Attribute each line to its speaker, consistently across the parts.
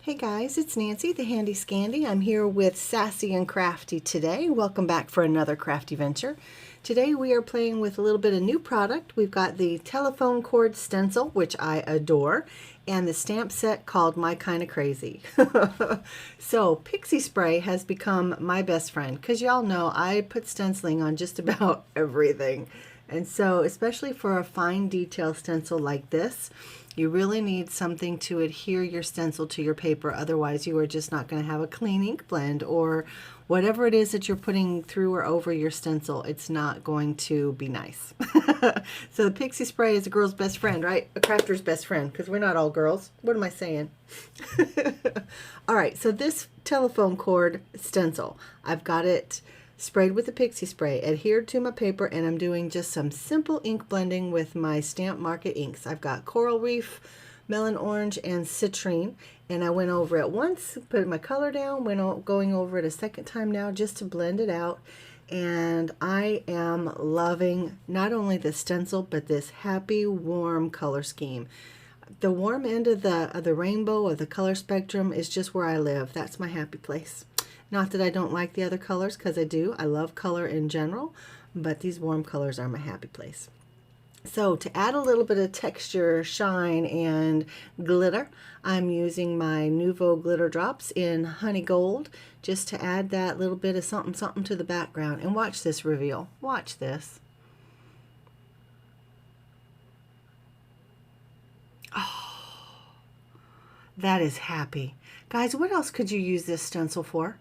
Speaker 1: Hey guys, it's Nancy, the Handy Scandy. I'm here with Sassy and Crafty today. Welcome back for another crafty venture. Today we are playing with a little bit of new product. We've got the telephone cord stencil, which I adore, and the stamp set called My Kinda Crazy. So Pixie Spray has become my best friend because y'all know I put stenciling on just about everything. And so especially for a fine detail stencil like this, you really need something to adhere your stencil to your paper. Otherwise, you are just not going to have a clean ink blend, or whatever it is that you're putting through or over your stencil. It's not going to be nice. So the Pixie Spray is a girl's best friend, right? A crafter's best friend, because we're not all girls. What am I saying? All right, so this telephone cord stencil, I've got it sprayed with the Pixie Spray, adhered to my paper, and I'm doing just some simple ink blending with my Stamp Market inks. I've got Coral Reef, Melon Orange, and Citrine, and I went over it once, put my color down, going over it a second time now just to blend it out, and I am loving not only the stencil, but this happy, warm color scheme. The warm end of the rainbow, of the color spectrum, is just where I live. That's my happy place. Not that I don't like the other colors, because I do. I love color in general, but these warm colors are my happy place. So to add a little bit of texture, shine, and glitter, I'm using my Nuvo glitter drops in Honey Gold, just to add that little bit of something something to the background. And watch this reveal. Watch this. Oh, that is happy. Guys, what else could you use this stencil for?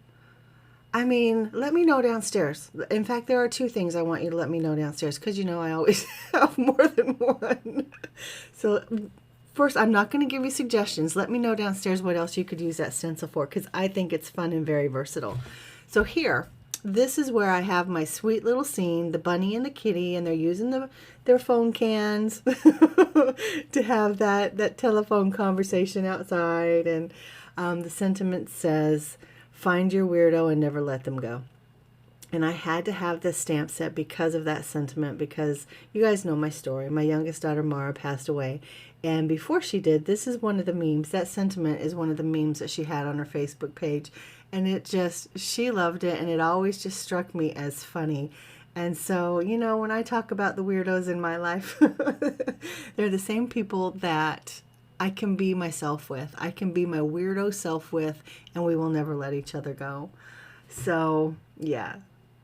Speaker 1: I mean, let me know downstairs. In fact, there are two things I want you to let me know downstairs, because you know I always have more than one. So first, I'm not going to give you suggestions. Let me know downstairs what else you could use that stencil for, because I think it's fun and very versatile. So here, this is where I have my sweet little scene, the bunny and the kitty, and they're using their phone cans to have that telephone conversation outside. And the sentiment says, "Find your weirdo and never let them go." And I had to have this stamp set because of that sentiment, because you guys know my story. My youngest daughter, Mara, passed away. And before she did, this is one of the memes. That sentiment is one of the memes that she had on her Facebook page. And she loved it, and it always just struck me as funny. And so, you know, when I talk about the weirdos in my life, they're the same people that I can be myself with. I can be my weirdo self with, and we will never let each other go. So, yeah.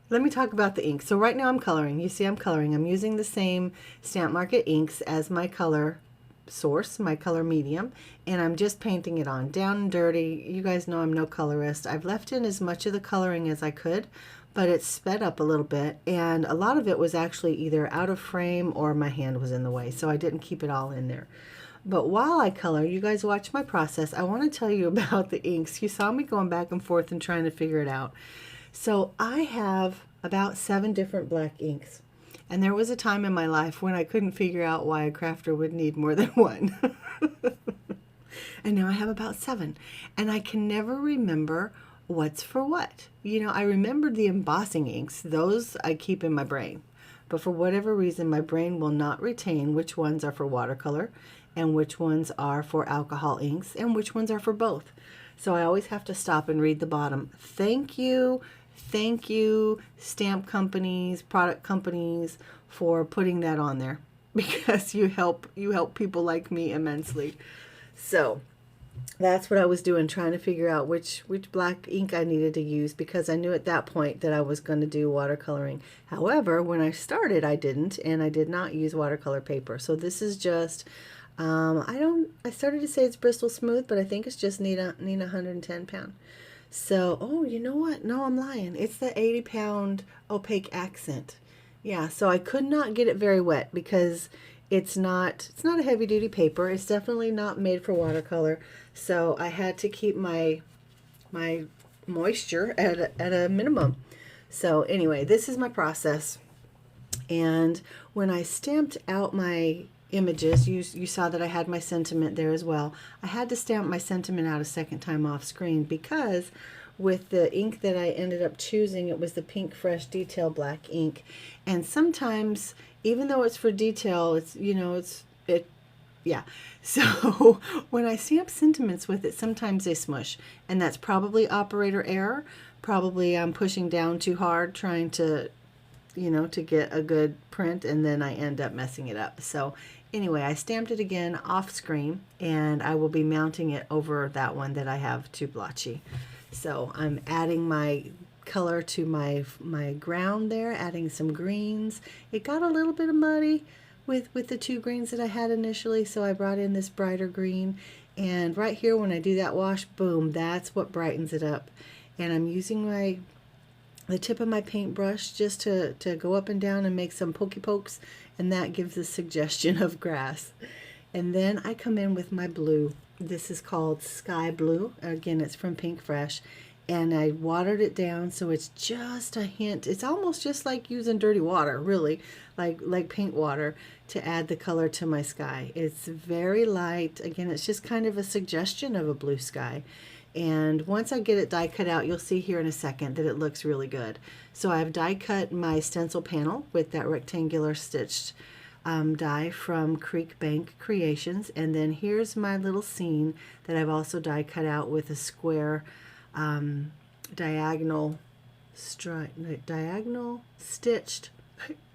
Speaker 1: Let me talk about the ink. So right now I'm coloring. You see I'm coloring. I'm using the same Stamp Market inks as my color source, my color medium, and I'm just painting it on. Down and dirty. You guys know I'm no colorist. I've left in as much of the coloring as I could, but it's sped up a little bit, and a lot of it was actually either out of frame or my hand was in the way, so I didn't keep it all in there. But while I color, you guys watch my process. I want to tell you about the inks. You saw me going back and forth and trying to figure it out. So I have about 7 different black inks. And there was a time in my life when I couldn't figure out why a crafter would need more than one. And now I have about 7. And I can never remember what's for what. You know, I remembered the embossing inks. Those I keep in my brain. But for whatever reason, my brain will not retain which ones are for watercolor and which ones are for alcohol inks and which ones are for both. So I always have to stop and read the bottom. Thank you, stamp companies, product companies, for putting that on there, because you help people like me immensely. So that's what I was doing, trying to figure out which black ink I needed to use, because I knew at that point that I was going to do watercoloring. However, when I started, I didn't, and I did not use watercolor paper. So this is just, I started to say it's Bristol Smooth, but I think it's just Nina 110 pound. So, oh, you know what? No, I'm lying. It's the 80 pound opaque accent. Yeah, so I could not get it very wet, because it's not a heavy duty paper. It's definitely not made for watercolor. So I had to keep my moisture at a minimum. So anyway, this is my process. And when I stamped out my images, you saw that I had my sentiment there as well. I had to stamp my sentiment out a second time off screen, because with the ink that I ended up choosing, it was the Pink Fresh Detail Black ink. And sometimes, even though it's for detail, it's, you know, Yeah. So when I stamp sentiments with it, sometimes they smush, and that's probably operator error. Probably I'm pushing down too hard trying to, to get a good print, and then I end up messing it up. So anyway, I stamped it again off screen, and I will be mounting it over that one that I have too blotchy. So I'm adding my color to my ground there, adding some greens. It got a little bit of muddy with the two greens that I had initially, so I brought in this brighter green. And right here when I do that wash, boom, that's what brightens it up. And I'm using the tip of my paintbrush just to go up and down and make some pokey pokes, and that gives a suggestion of grass. And then I come in with my blue. This is called Sky Blue. Again, it's from Pink Fresh. And I watered it down so it's just a hint. It's almost just like using dirty water, really, like paint water, to add the color to my sky. It's very light. Again, it's just kind of a suggestion of a blue sky. And once I get it die cut out, you'll see here in a second that it looks really good. So I've die cut my stencil panel with that rectangular stitched die from Creek Bank Creations. And then here's my little scene that I've also die cut out with a square diagonal stitched.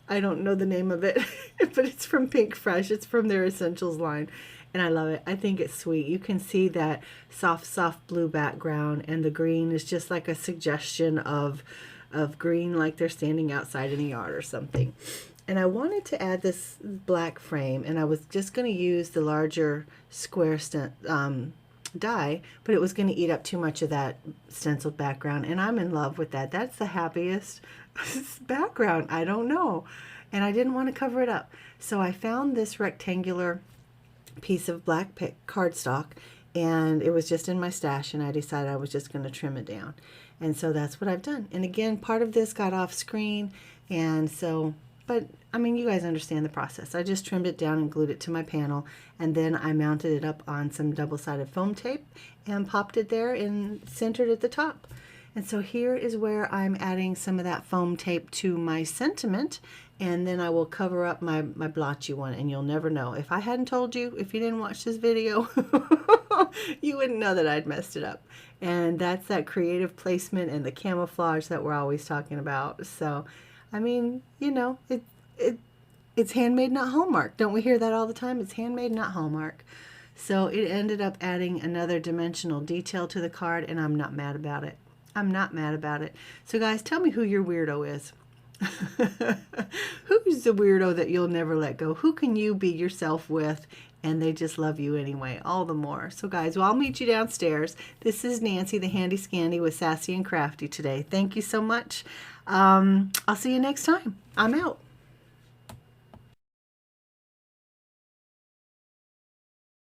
Speaker 1: I don't know the name of it, but it's from Pink Fresh. It's from their Essentials line, and I love it. I think it's sweet. You can see that soft blue background, and the green is just like a suggestion of green, like they're standing outside in a yard or something. And I wanted to add this black frame, and I was just going to use the larger square die, but it was going to eat up too much of that stenciled background, and I'm in love with that. That's the happiest background, I don't know, and I didn't want to cover it up. So I found this rectangular piece of black cardstock, and it was just in my stash, and I decided I was just going to trim it down, and so that's what I've done. And again, part of this got off screen, and so, but I mean, you guys understand the process. I just trimmed it down and glued it to my panel, and then I mounted it up on some double-sided foam tape and popped it there and centered at the top. And so here is where I'm adding some of that foam tape to my sentiment, and then I will cover up my blotchy one, and you'll never know. If I hadn't told you, if you didn't watch this video, you wouldn't know that I'd messed it up. And that's that creative placement and the camouflage that we're always talking about. So, I mean, it's handmade, not Hallmark. Don't we hear that all the time? It's handmade, not Hallmark. So it ended up adding another dimensional detail to the card, and I'm not mad about it. I'm not mad about it. So guys, tell me who your weirdo is. Who's the weirdo that you'll never let go? Who can you be yourself with and they just love you anyway, all the more. So guys, well, I'll meet you downstairs. This is Nancy, the Handy Scandy with Sassy and Crafty today. Thank you so much. I'll see you next time. I'm out.